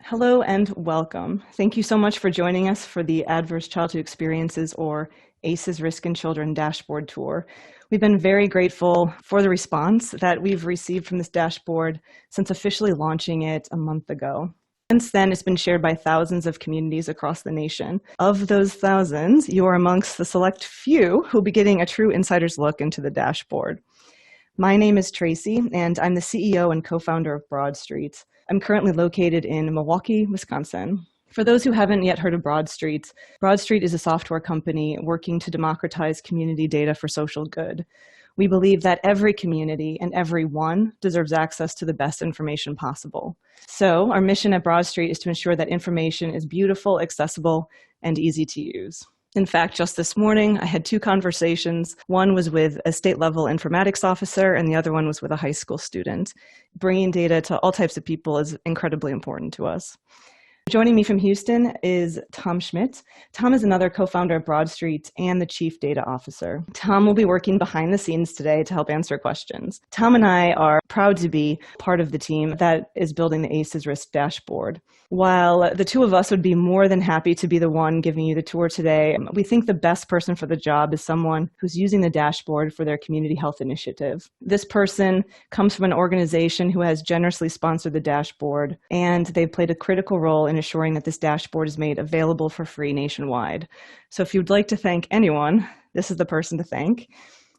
Hello and welcome. Thank you so much for joining us for the Adverse Childhood Experiences, or ACEs Risk in Children Dashboard Tour. We've been very grateful for the response that we've received from this dashboard since officially launching it a month ago. Since then, it's been shared by thousands of communities across the nation. Of those thousands, you are amongst the select few who will be getting a true insider's look into the dashboard. My name is Tracy, and I'm the CEO and co-founder of BroadStreet. I'm currently located in Milwaukee, Wisconsin. For those who haven't yet heard of BroadStreet, BroadStreet is a software company working to democratize community data for social good. We believe that every community and everyone deserves access to the best information possible. So our mission at BroadStreet is to ensure that information is beautiful, accessible, and easy to use. In fact, just this morning, I had two conversations. One was with a state-level informatics officer, and the other one was with a high school student. Bringing data to all types of people is incredibly important to us. Joining me from Houston is Tom Schmidt. Tom is another co-founder of BroadStreet and the chief data officer. Tom will be working behind the scenes today to help answer questions. Tom and I are proud to be part of the team that is building the ACEs Risk dashboard. While the two of us would be more than happy to be the one giving you the tour today, we think the best person for the job is someone who's using the dashboard for their community health initiative. This person comes from an organization who has generously sponsored the dashboard, and they've played a critical role in assuring that this dashboard is made available for free nationwide. So if you'd like to thank anyone, this is the person to thank,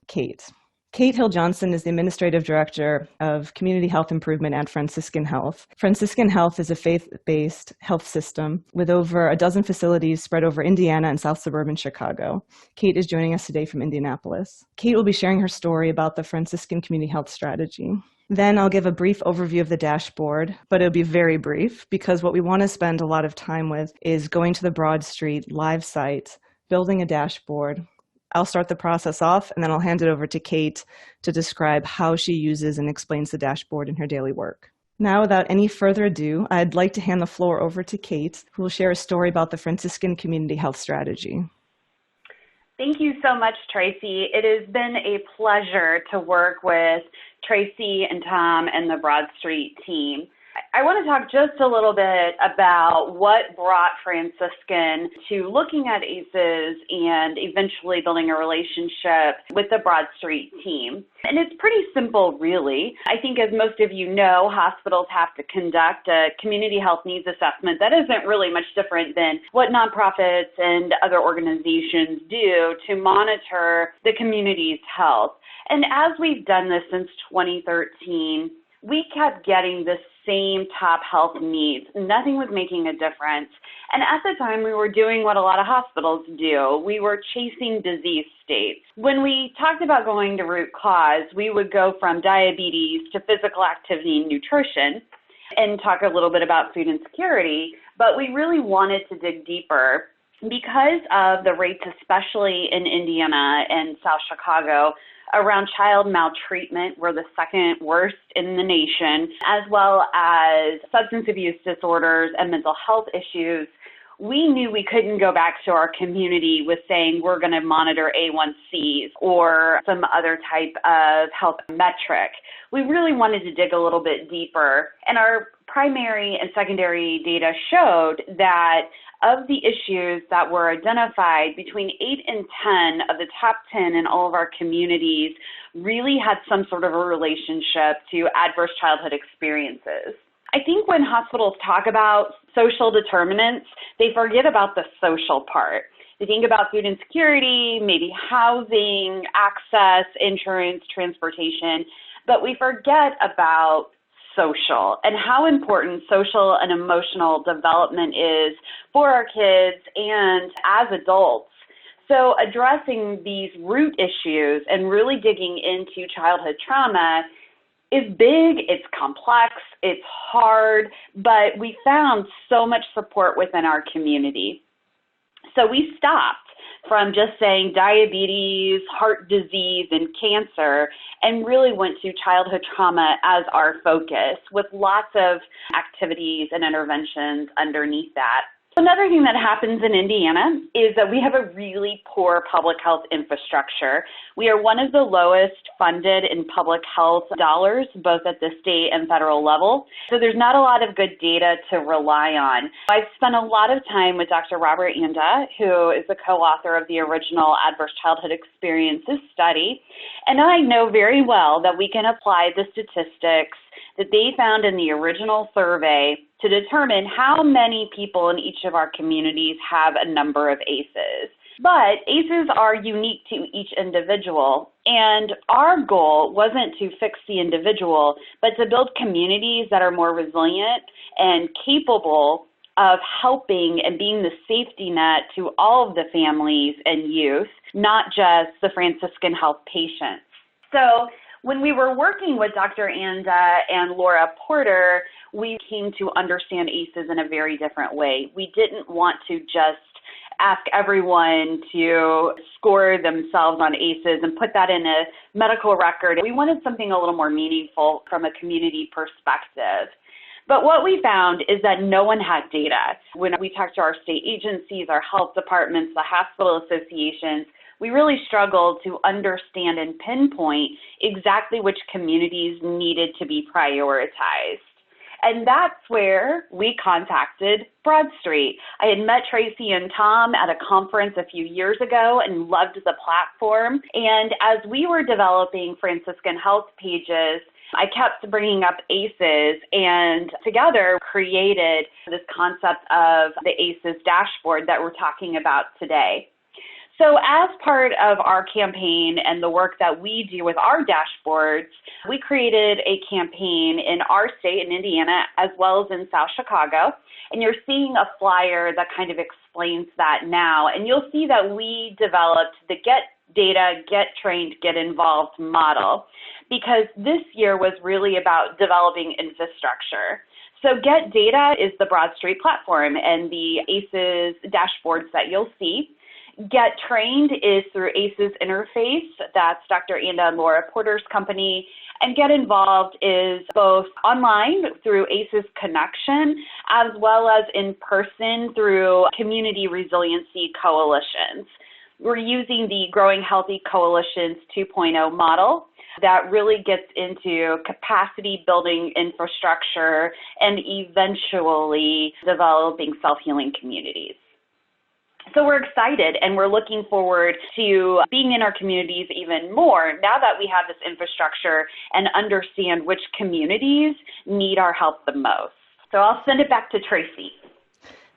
Kate. Kate Hill-Johnson is the Administrative Director of Community Health Improvement at Franciscan Health. Franciscan Health is a faith-based health system with over a dozen facilities spread over Indiana and South Suburban Chicago. Kate is joining us today from Indianapolis. Kate will be sharing her story about the Franciscan Community Health Strategy. Then I'll give a brief overview of the dashboard, but it'll be very brief because what we want to spend a lot of time with is going to the BroadStreet live site, building a dashboard. I'll start the process off, and then I'll hand it over to Kate to describe how she uses and explains the dashboard in her daily work. Now, without any further ado, I'd like to hand the floor over to Kate, who will share a story about the Franciscan Community Health Strategy. Thank you so much, Tracy. It has been a pleasure to work with Tracy and Tom and the BroadStreet team. I want to talk just a little bit about what brought Franciscan to looking at ACEs and eventually building a relationship with the BroadStreet team. And it's pretty simple, really. I think, as most of you know, hospitals have to conduct a community health needs assessment that isn't really much different than what nonprofits and other organizations do to monitor the community's health. And as we've done this since 2013, we kept getting the same top health needs. Nothing was making a difference. And at the time, we were doing what a lot of hospitals do. We were chasing disease states. When we talked about going to root cause, we would go from diabetes to physical activity and nutrition and talk a little bit about food insecurity. But we really wanted to dig deeper because of the rates, especially in Indiana and South Chicago, around child maltreatment. We're the second worst in the nation, as well as substance abuse disorders and mental health issues. We knew we couldn't go back to our community with saying we're going to monitor A1Cs or some other type of health metric. We really wanted to dig a little bit deeper, and our primary and secondary data showed that of the issues that were identified, between 8 and 10 of the top 10 in all of our communities really had some sort of a relationship to adverse childhood experiences. I think when hospitals talk about social determinants, they forget about the social part. They think about food insecurity, maybe housing, access, insurance, transportation, but we forget about social and how important social and emotional development is for our kids and as adults. So addressing these root issues and really digging into childhood trauma is big, it's complex, it's hard, but we found so much support within our community. So we stopped from just saying diabetes, heart disease, and cancer, and really went to childhood trauma as our focus with lots of activities and interventions underneath that. Another thing that happens in Indiana is that we have a really poor public health infrastructure. We are one of the lowest funded in public health dollars, both at the state and federal level. So there's not a lot of good data to rely on. I've spent a lot of time with Dr. Robert Anda, who is the co-author of the original Adverse Childhood Experiences study. And I know very well that we can apply the statistics that they found in the original survey to determine how many people in each of our communities have a number of ACEs. But ACEs are unique to each individual, and our goal wasn't to fix the individual, but to build communities that are more resilient and capable of helping and being the safety net to all of the families and youth, not just the Franciscan health patients. So when we were working with Dr. Anda and Laura Porter, we came to understand ACEs in a very different way. We didn't want to just ask everyone to score themselves on ACEs and put that in a medical record. We wanted something a little more meaningful from a community perspective. But what we found is that no one had data. When we talked to our state agencies, our health departments, the hospital associations, we really struggled to understand and pinpoint exactly which communities needed to be prioritized. And that's where we contacted BroadStreet. I had met Tracy and Tom at a conference a few years ago and loved the platform. And as we were developing Franciscan health pages, I kept bringing up ACEs, and together created this concept of the ACEs dashboard that we're talking about today. So as part of our campaign and the work that we do with our dashboards, we created a campaign in our state, in Indiana, as well as in South Chicago. And you're seeing a flyer that kind of explains that now. And you'll see that we developed the Get Data, Get Trained, Get Involved model, because this year was really about developing infrastructure. So Get Data is the BroadStreet platform and the ACEs dashboards that you'll see. Get Trained is through ACEs Interface. That's Dr. Anda and Laura Porter's company. And Get Involved is both online through ACEs Connection, as well as in person through Community Resiliency Coalitions. We're using the Growing Healthy Coalitions 2.0 model that really gets into capacity building infrastructure and eventually developing self-healing communities. So we're excited, and we're looking forward to being in our communities even more now that we have this infrastructure and understand which communities need our help the most. So I'll send it back to Tracy.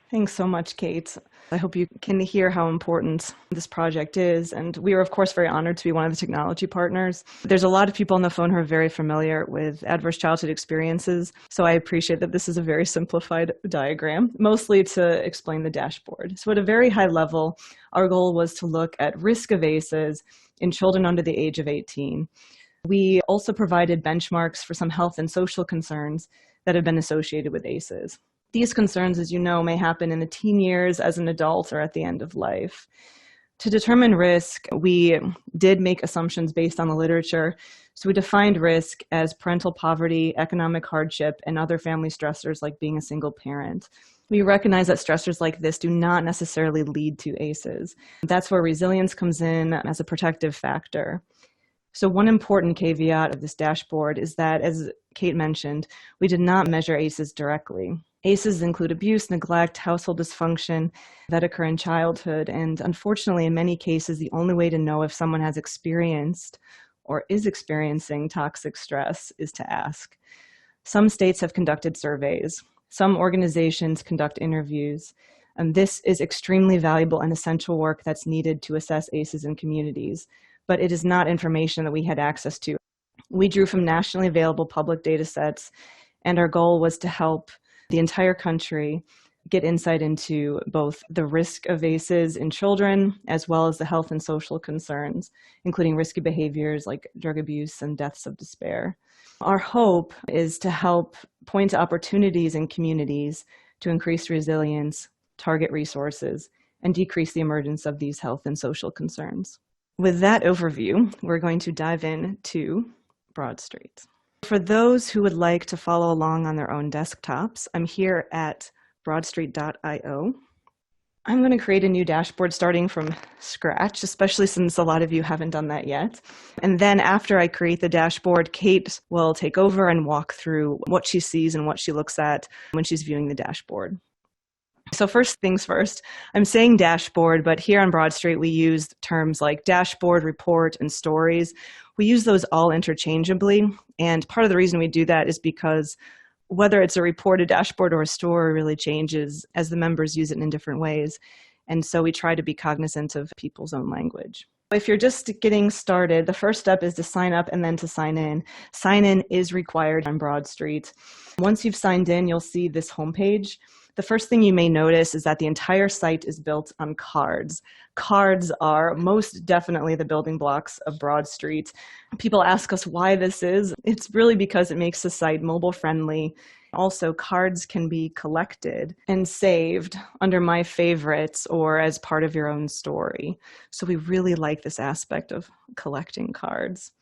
Thanks so much, Kate. I hope you can hear how important this project is. And we are, of course, very honored to be one of the technology partners. There's a lot of people on the phone who are very familiar with adverse childhood experiences. So I appreciate that this is a very simplified diagram, mostly to explain the dashboard. So at a very high level, our goal was to look at risk of ACEs in children under the age of 18. We also provided benchmarks for some health and social concerns that have been associated with ACEs. These concerns, as you know, may happen in the teen years, as an adult, or at the end of life. To determine risk, we did make assumptions based on the literature. So we defined risk as parental poverty, economic hardship, and other family stressors like being a single parent. We recognize that stressors like this do not necessarily lead to ACEs. That's where resilience comes in as a protective factor. So one important caveat of this dashboard is that, as Kate mentioned, we did not measure ACEs directly. ACEs include abuse, neglect, household dysfunction that occur in childhood, and unfortunately, in many cases, the only way to know if someone has experienced or is experiencing toxic stress is to ask. Some states have conducted surveys. Some organizations conduct interviews. And this is extremely valuable and essential work that's needed to assess ACEs in communities, but it is not information that we had access to. We drew from nationally available public data sets, and our goal was to help the entire country get insight into both the risk of ACEs in children, as well as the health and social concerns, including risky behaviors like drug abuse and deaths of despair. Our hope is to help point to opportunities in communities to increase resilience, target resources, and decrease the emergence of these health and social concerns. With that overview, we're going to dive into BroadStreet. For those who would like to follow along on their own desktops, I'm here at broadstreet.io. I'm going to create a new dashboard starting from scratch, especially since a lot of you haven't done that yet. And then after I create the dashboard, Kate will take over and walk through what she sees and what she looks at when she's viewing the dashboard. So first things first, I'm saying dashboard, but here on BroadStreet, we use terms like dashboard, report, and stories. We use those all interchangeably. And part of the reason we do that is because whether it's a report, a dashboard, or a story really changes as the members use it in different ways. And so we try to be cognizant of people's own language. If you're just getting started, the first step is to sign up and then to sign in. Sign in is required on BroadStreet. Once you've signed in, you'll see this homepage. The first thing you may notice is that the entire site is built on cards. Cards are most definitely the building blocks of BroadStreet. People ask us why this is. It's really because it makes the site mobile friendly. Also, cards can be collected and saved under My Favorites or as part of your own story. So we really like this aspect of collecting cards.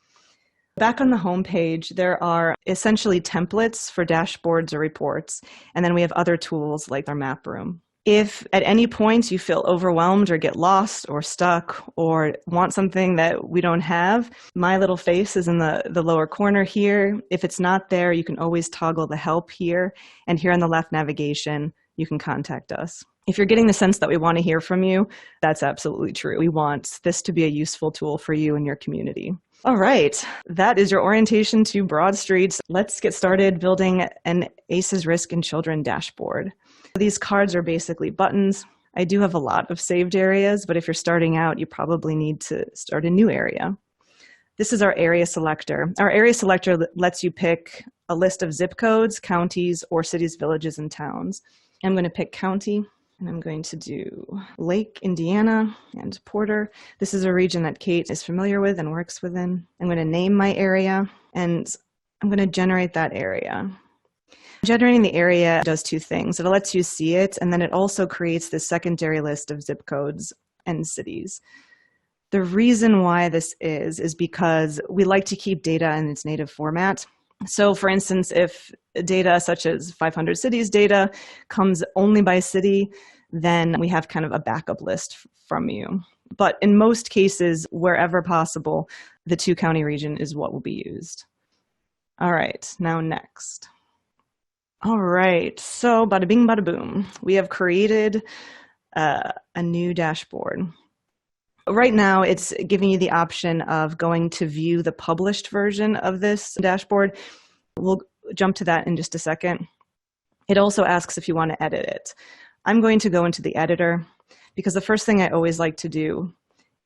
Back on the home page, there are essentially templates for dashboards or reports, and then we have other tools like our map room. If at any point you feel overwhelmed or get lost or stuck or want something that we don't have, my little face is in the lower corner here. If it's not there, you can always toggle the help here, and here on the left navigation, you can contact us. If you're getting the sense that we want to hear from you, that's absolutely true. We want this to be a useful tool for you and your community. All right, that is your orientation to BroadStreet. Let's get started building an ACEs Risk in Children dashboard. These cards are basically buttons. I do have a lot of saved areas, but if you're starting out, you probably need to start a new area. This is our area selector. Our area selector lets you pick a list of zip codes, counties, or cities, villages, and towns. I'm going to pick county. And I'm going to do Lake, Indiana, and Porter. This is a region that Kate is familiar with and works within. I'm going to name my area, and I'm going to generate that area. Generating the area does two things. It lets you see it, and then it also creates this secondary list of zip codes and cities. The reason why this is because we like to keep data in its native format. So for instance, if data such as 500 cities data comes only by city, then we have kind of a backup list from you. But in most cases, wherever possible, the 2-county region is what will be used. All right, now next. All right, so bada bing, bada boom. We have created a new dashboard. Right now, it's giving you the option of going to view the published version of this dashboard. We'll jump to that in just a second. It also asks if you want to edit it. I'm going to go into the editor because the first thing I always like to do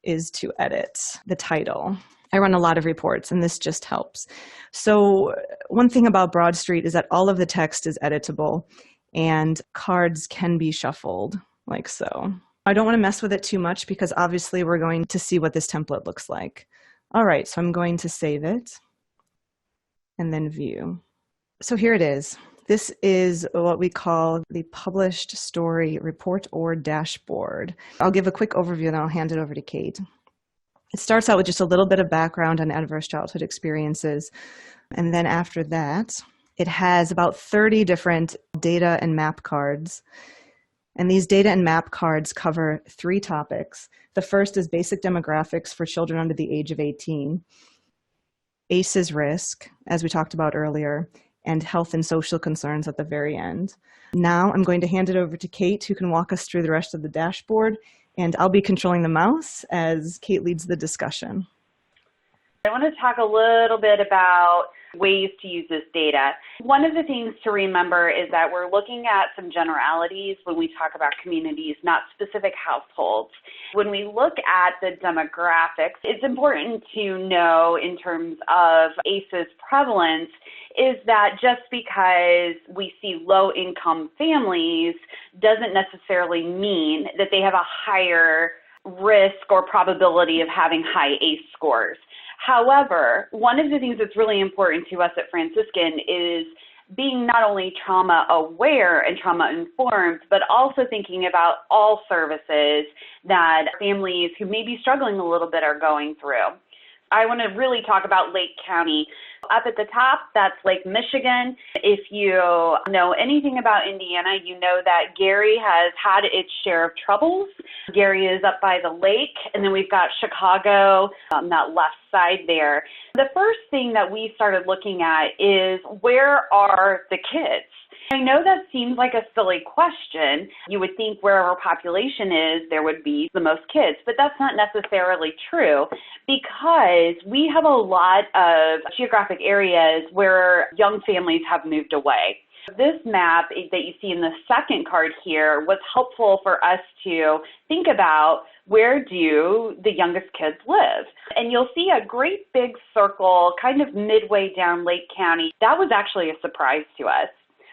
is to edit the title. I run a lot of reports, and this just helps. So one thing about BroadStreet is that all of the text is editable, and cards can be shuffled like so. I don't want to mess with it too much because obviously we're going to see what this template looks like. All right, so I'm going to save it and then view. So here it is. This is what we call the published story report or dashboard. I'll give a quick overview and I'll hand it over to Kate. It starts out with just a little bit of background on adverse childhood experiences. And then after that, it has about 30 different data and map cards. And these data and map cards cover 3 topics. The first is basic demographics for children under the age of 18, ACEs risk, as we talked about earlier, and health and social concerns at the very end. Now I'm going to hand it over to Kate, who can walk us through the rest of the dashboard, and I'll be controlling the mouse as Kate leads the discussion. I want to talk a little bit about ways to use this data. One of the things to remember is that we're looking at some generalities when we talk about communities, not specific households. When we look at the demographics, it's important to know in terms of ACEs prevalence is that just because we see low-income families doesn't necessarily mean that they have a higher risk or probability of having high ACE scores. However, one of the things that's really important to us at Franciscan is being not only trauma aware and trauma informed, but also thinking about all services that families who may be struggling a little bit are going through. I want to really talk about Lake County. Up at the top, that's Lake Michigan. If you know anything about Indiana, you know that Gary has had its share of troubles. Gary is up by the lake, and then we've got Chicago on that left side there. The first thing that we started looking at is, where are the kids? I know that seems like a silly question. You would think where our population is, there would be the most kids, but that's not necessarily true, because we have a lot of geographic areas where young families have moved away. This map that you see in the second card here was helpful for us to think about, where do the youngest kids live? And you'll see a great big circle kind of midway down Lake County. That was actually a surprise to us.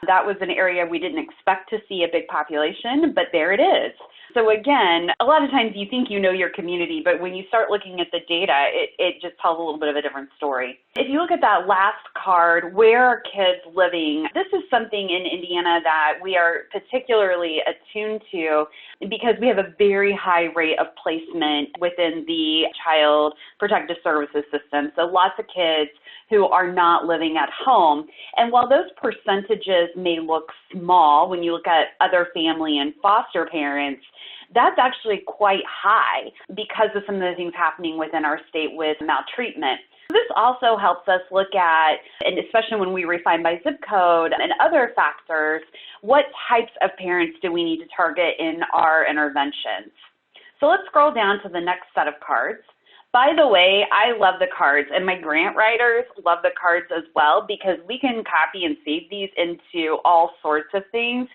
That was an area we didn't expect to see a big population, but there it is. So again, a lot of times you think you know your community, but when you start looking at the data, it just tells a little bit of a different story. If you look at that last card, where are kids living? This is something in Indiana that we are particularly attuned to, because we have a very high rate of placement within the Child Protective Services system. So lots of kids who are not living at home. And while those percentages may look small when you look at other family and foster parents, that's actually quite high because of some of the things happening within our state with maltreatment. This also helps us look at, and especially when we refine by zip code and other factors, what types of parents do we need to target in our interventions. So let's scroll down to the next set of cards. By the way, I love the cards, and my grant writers love the cards as well, because we can copy and save these into all sorts of things.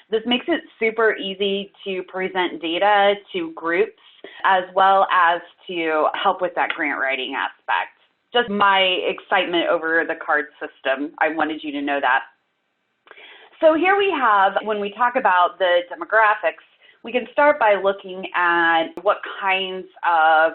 This makes it super easy to present data to groups, as well as to help with that grant writing aspect. Just my excitement over the card system. I wanted you to know that. So here we have, when we talk about the demographics, we can start by looking at what kinds of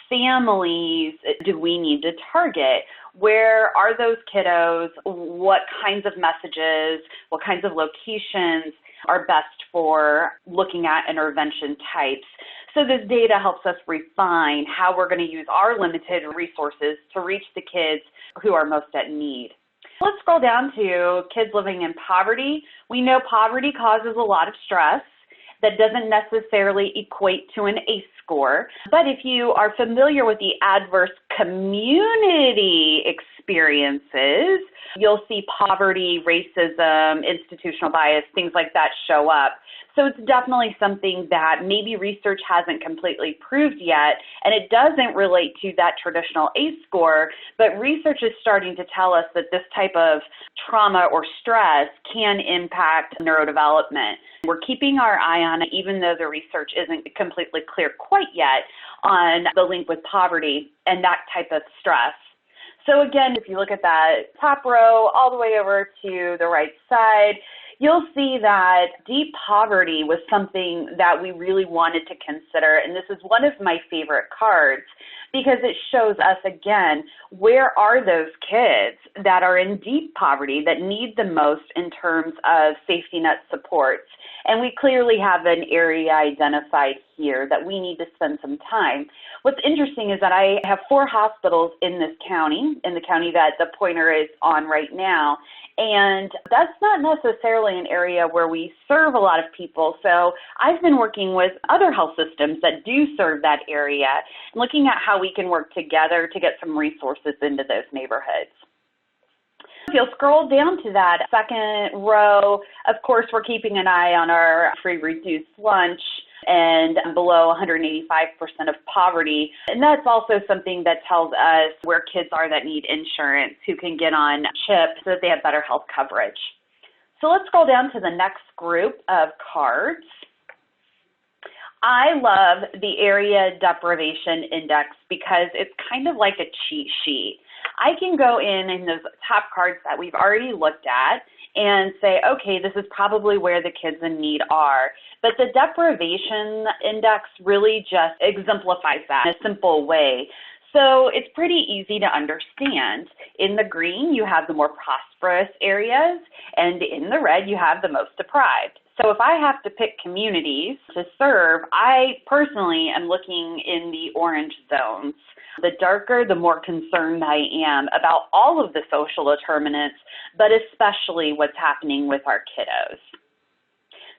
families do we need to target? Where are those kiddos? What kinds of messages, what kinds of locations are best for looking at intervention types? So this data helps us refine how we're going to use our limited resources to reach the kids who are most at need. Let's scroll down to kids living in poverty. We know poverty causes a lot of stress. That doesn't necessarily equate to an ACE score. But if you are familiar with the adverse community experiences, you'll see poverty, racism, institutional bias, things like that show up. So it's definitely something that maybe research hasn't completely proved yet, and it doesn't relate to that traditional ACE score, but research is starting to tell us that this type of trauma or stress can impact neurodevelopment. We're keeping our eye on it, even though the research isn't completely clear quite yet on the link with poverty and that type of stress. So again, if you look at that top row all the way over to the right side, you'll see that deep poverty was something that we really wanted to consider, and this is one of my favorite cards because it shows us, again, where are those kids that are in deep poverty that need the most in terms of safety net supports. And we clearly have an area identified here that we need to spend some time. What's interesting is that I have 4 hospitals in this county, in the county that the pointer is on right now, and that's not necessarily an area where we serve a lot of people. So I've been working with other health systems that do serve that area, looking at how we can work together to get some resources into those neighborhoods. If you'll scroll down to that second row, of course, we're keeping an eye on our free reduced lunch and below 185% of poverty. And that's also something that tells us where kids are that need insurance, who can get on CHIP so that they have better health coverage. So let's scroll down to the next group of cards. I love the Area Deprivation Index because it's kind of like a cheat sheet. I can go in those top cards that we've already looked at and say, okay, this is probably where the kids in need are. But the Deprivation Index really just exemplifies that in a simple way. So it's pretty easy to understand. In the green, you have the more prosperous areas, and in the red, you have the most deprived. So if I have to pick communities to serve, I personally am looking in the orange zones. The darker, the more concerned I am about all of the social determinants, but especially what's happening with our kiddos.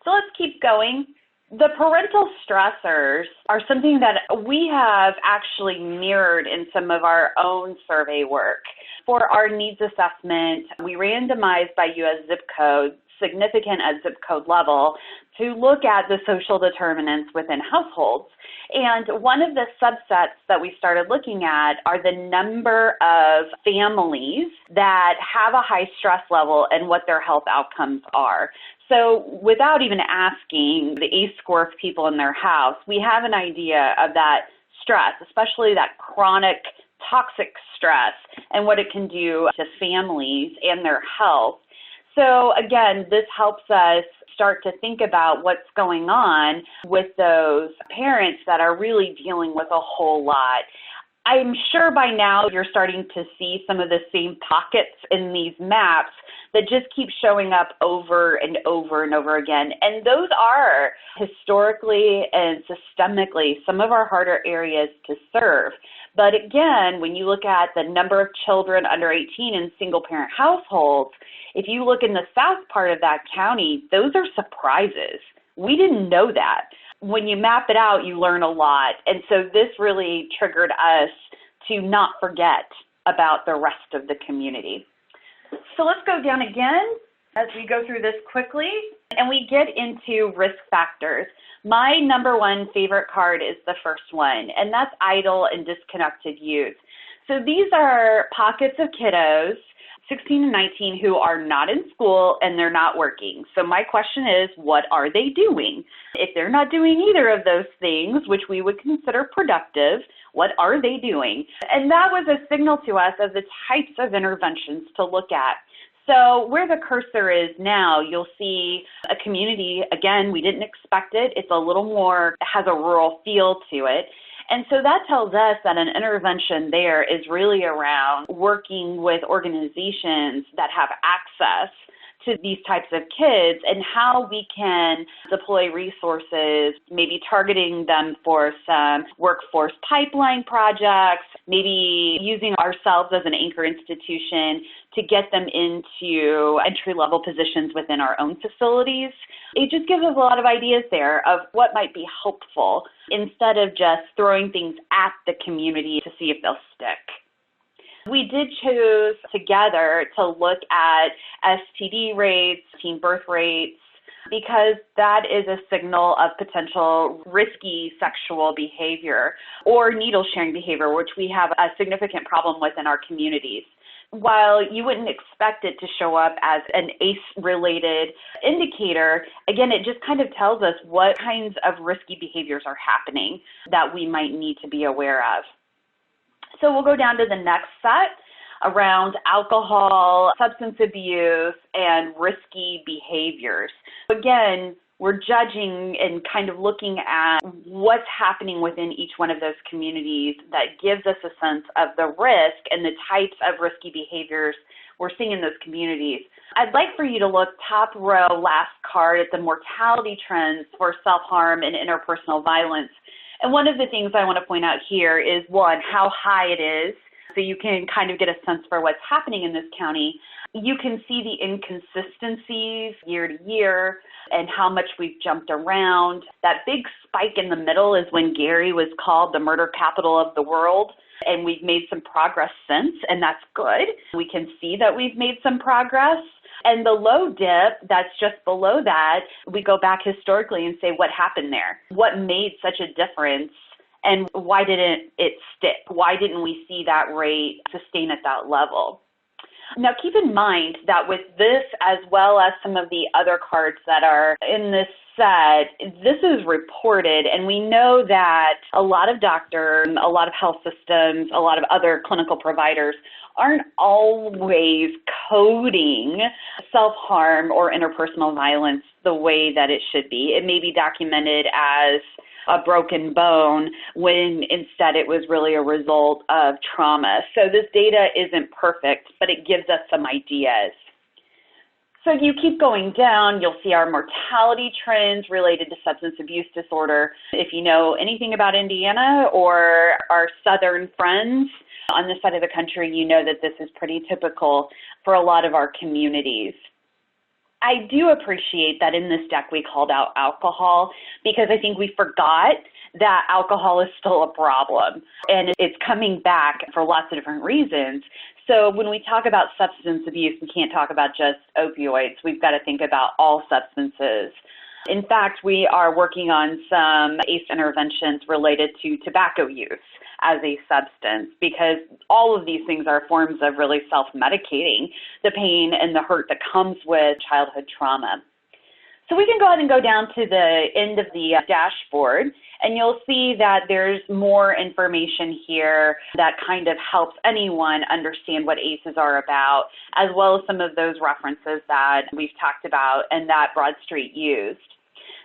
So let's keep going. The parental stressors are something that we have actually mirrored in some of our own survey work. For our needs assessment, we randomized by U.S. zip code, significant at zip code level, to look at the social determinants within households. And one of the subsets that we started looking at are the number of families that have a high stress level and what their health outcomes are. So without even asking the ACE score of people in their house, we have an idea of that stress, especially that chronic toxic stress, and what it can do to families and their health. So again, this helps us start to think about what's going on with those parents that are really dealing with a whole lot. I'm sure by now you're starting to see some of the same pockets in these maps that just keep showing up over and over and over again. And those are historically and systemically some of our harder areas to serve. But again, when you look at the number of children under 18 in single-parent households, if you look in the south part of that county, those are surprises. We didn't know that. When you map it out, you learn a lot. And so this really triggered us to not forget about the rest of the community. So let's go down again as we go through this quickly, and we get into risk factors. My number one favorite card is the first one, and that's idle and disconnected youth. So these are pockets of kiddos, 16 and 19, who are not in school and they're not working. So my question is, what are they doing? If they're not doing either of those things, which we would consider productive, what are they doing? And that was a signal to us of the types of interventions to look at. So where the cursor is now, you'll see a community, again, we didn't expect it. It's a little more, has a rural feel to it. And so that tells us that an intervention there is really around working with organizations that have access to these types of kids and how we can deploy resources, maybe targeting them for some workforce pipeline projects, maybe using ourselves as an anchor institution to get them into entry-level positions within our own facilities. It just gives us a lot of ideas there of what might be helpful instead of just throwing things at the community to see if they'll stick. We did choose together to look at STD rates, teen birth rates, because that is a signal of potential risky sexual behavior or needle sharing behavior, which we have a significant problem with in our communities. While you wouldn't expect it to show up as an ACE-related indicator, again, it just kind of tells us what kinds of risky behaviors are happening that we might need to be aware of. So we'll go down to the next set around alcohol, substance abuse, and risky behaviors. Again, we're judging and kind of looking at what's happening within each one of those communities that gives us a sense of the risk and the types of risky behaviors we're seeing in those communities. I'd like for you to look top row, last card, at the mortality trends for self-harm and interpersonal violence. And one of the things I want to point out here is, one, how high it is, so you can kind of get a sense for what's happening in this county. You can see the inconsistencies year to year and how much we've jumped around. That big spike in the middle is when Gary was called the murder capital of the world, and we've made some progress since, and that's good. We can see that we've made some progress. And the low dip that's just below that, we go back historically and say, what happened there? What made such a difference? And why didn't it stick? Why didn't we see that rate sustain at that level? Now, keep in mind that with this, as well as some of the other cards that are in this set, this is reported, and we know that a lot of doctors, a lot of health systems, a lot of other clinical providers aren't always coding self-harm or interpersonal violence the way that it should be. It may be documented as a broken bone when instead it was really a result of trauma. So this data isn't perfect, but it gives us some ideas. So if you keep going down, you'll see our mortality trends related to substance abuse disorder. If you know anything about Indiana or our southern friends on this side of the country, you know that this is pretty typical for a lot of our communities. I do appreciate that in this deck we called out alcohol because I think we forgot that alcohol is still a problem and it's coming back for lots of different reasons. So when we talk about substance abuse, we can't talk about just opioids. We've got to think about all substances. In fact, we are working on some ACE interventions related to tobacco use as a substance because all of these things are forms of really self-medicating the pain and the hurt that comes with childhood trauma. So we can go ahead and go down to the end of the dashboard, and you'll see that there's more information here that kind of helps anyone understand what ACEs are about, as well as some of those references that we've talked about and that BroadStreet used.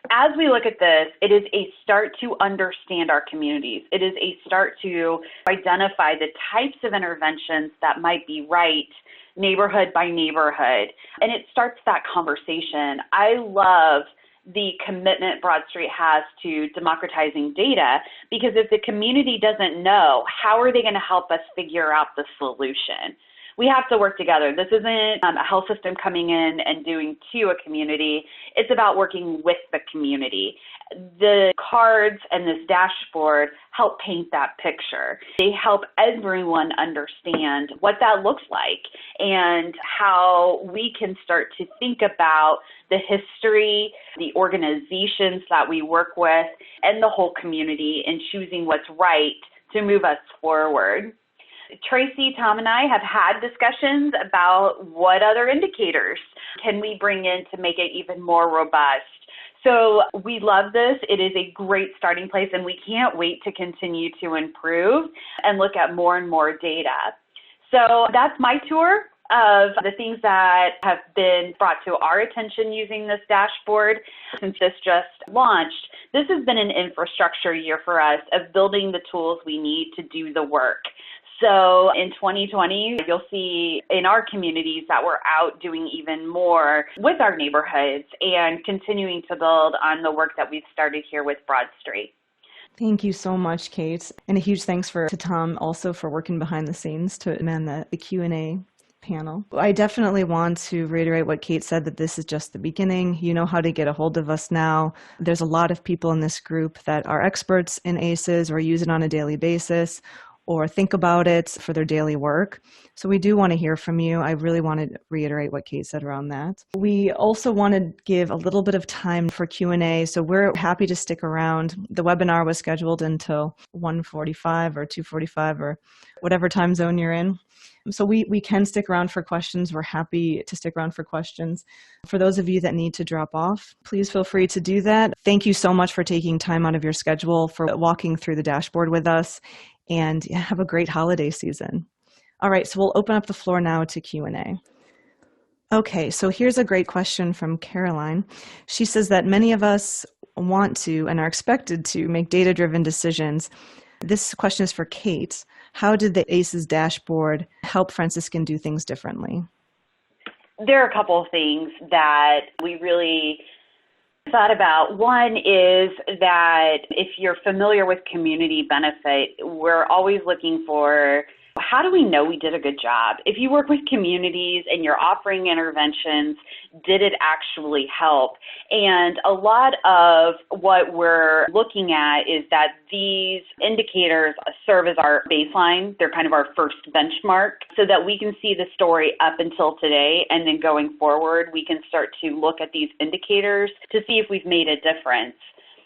As we look at this, it is a start to understand our communities. It is a start to identify the types of interventions that might be right neighborhood by neighborhood, and it starts that conversation. I love the commitment BroadStreet has to democratizing data because if the community doesn't know, how are they going to help us figure out the solution? We have to work together. This isn't a health system coming in and doing to a community. It's about working with the community. The cards and this dashboard help paint that picture. They help everyone understand what that looks like and how we can start to think about the history, the organizations that we work with, and the whole community in choosing what's right to move us forward. Tracy, Tom, and I have had discussions about what other indicators can we bring in to make it even more robust. So we love this. It is a great starting place, and we can't wait to continue to improve and look at more and more data. So that's my tour of the things that have been brought to our attention using this dashboard since this just launched. This has been an infrastructure year for us of building the tools we need to do the work. So in 2020, you'll see in our communities that we're out doing even more with our neighborhoods and continuing to build on the work that we've started here with BroadStreet. Thank you so much, Kate. And a huge thanks to Tom also for working behind the scenes to man the Q&A panel. I definitely want to reiterate what Kate said, that this is just the beginning. You know how to get a hold of us now. There's a lot of people in this group that are experts in ACEs or use it on a daily basis, or think about it for their daily work. So we do want to hear from you. I really want to reiterate what Kate said around that. We also want to give a little bit of time for Q&A, so we're happy to stick around. The webinar was scheduled until 1:45 or 2:45 or whatever time zone you're in. So we can stick around for questions. We're happy to stick around for questions. For those of you that need to drop off, please feel free to do that. Thank you so much for taking time out of your schedule, for walking through the dashboard with us, and have a great holiday season. All right, so we'll open up the floor now to Q&A. Okay, so here's a great question from Caroline. She says that many of us want to and are expected to make data-driven decisions. This question is for Kate. How did the ACEs dashboard help Franciscan do things differently? There are a couple of things that we really thought about. One is that if you're familiar with community benefit, we're always looking for, how do we know we did a good job? If you work with communities and you're offering interventions, did it actually help? And a lot of what we're looking at is that these indicators serve as our baseline. They're kind of our first benchmark so that we can see the story up until today, and then going forward, we can start to look at these indicators to see if we've made a difference.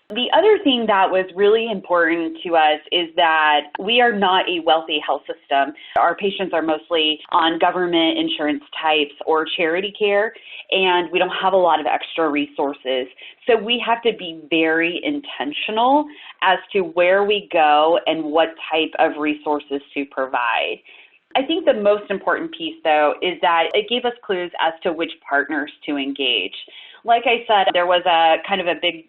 The other thing that was really important to us is that we are not a wealthy health system. Our patients are mostly on government insurance types or charity care, and we don't have a lot of extra resources. So we have to be very intentional as to where we go and what type of resources to provide. I think the most important piece, though, is that it gave us clues as to which partners to engage. like I said, there was a big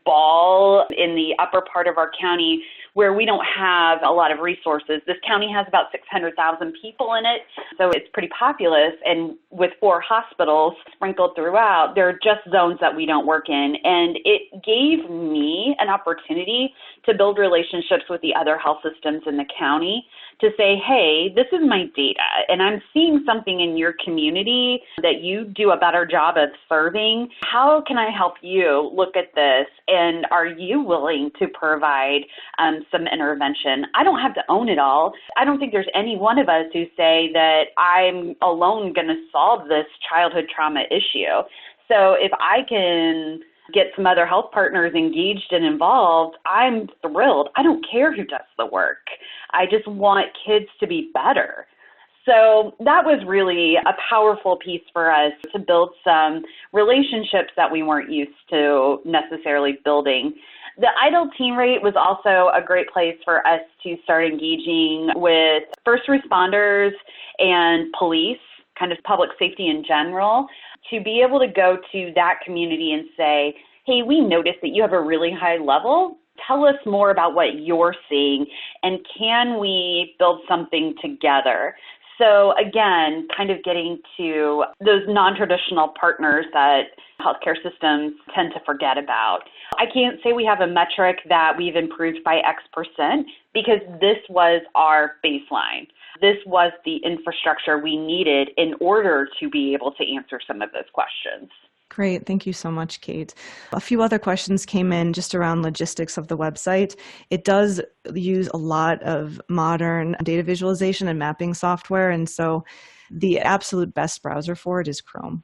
ball in the upper part of our county where we don't have a lot of resources. This county has about 600,000 people in it, so it's pretty populous. And with 4 hospitals sprinkled throughout, there are just zones that we don't work in. And it gave me an opportunity to build relationships with the other health systems in the county to say, hey, this is my data, and I'm seeing something in your community that you do a better job of serving. How can I help you look at this? And are you willing to provide some intervention? I don't have to own it all. I don't think there's any one of us who say that I'm alone going to solve this childhood trauma issue. So if I can get some other health partners engaged and involved, I'm thrilled. I don't care who does the work. I just want kids to be better. So that was really a powerful piece for us to build some relationships that we weren't used to necessarily building. The IDLE teen rate was also a great place for us to start engaging with first responders and police, kind of public safety in general, to be able to go to that community and say, hey, we noticed that you have a really high level. Tell us more about what you're seeing, and can we build something together? So again, kind of getting to those non-traditional partners that healthcare systems tend to forget about. I can't say we have a metric that we've improved by X% because this was our baseline. This was the infrastructure we needed in order to be able to answer some of those questions. Great. Thank you so much, Kate. A few other questions came in just around logistics of the website. It does use a lot of modern data visualization and mapping software, and so the absolute best browser for it is Chrome.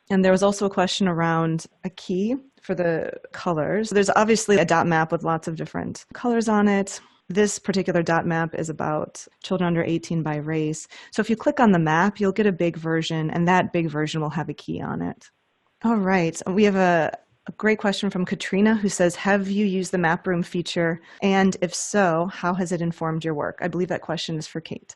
And there was also a question around a key for the colors. There's obviously a dot map with lots of different colors on it. This particular dot map is about children under 18 by race. So if you click on the map, you'll get a big version, and that big version will have a key on it. All right. We have a great question from Katrina who says, have you used the map room feature? And if so, how has it informed your work? I believe that question is for Kate.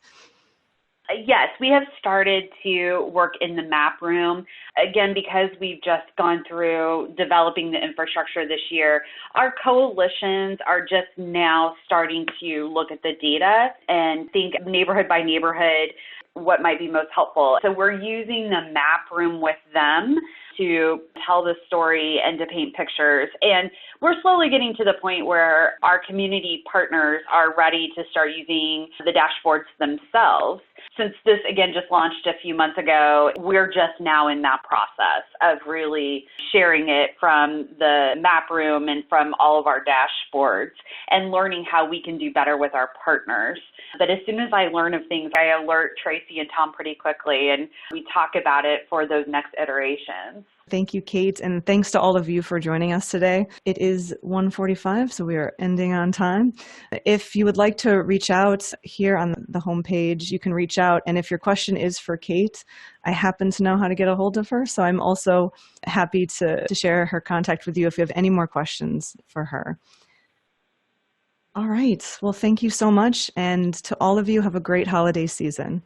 Yes, we have started to work in the map room. Again, because we've just gone through developing the infrastructure this year, our coalitions are just now starting to look at the data and think neighborhood by neighborhood what might be most helpful. So we're using the map room with them to tell the story and to paint pictures. And we're slowly getting to the point where our community partners are ready to start using the dashboards themselves. Since this, again, just launched a few months ago, we're just now in that process of really sharing it from the map room and from all of our dashboards and learning how we can do better with our partners. But as soon as I learn of things, I alert Tracy and Tom pretty quickly, and we talk about it for those next iterations. Thank you, Kate, and thanks to all of you for joining us today. It is 1:45, so we are ending on time. If you would like to reach out here on the homepage, you can reach out, and if your question is for Kate, I happen to know how to get a hold of her, so I'm also happy to share her contact with you if you have any more questions for her. All right, well, thank you so much, and to all of you, have a great holiday season.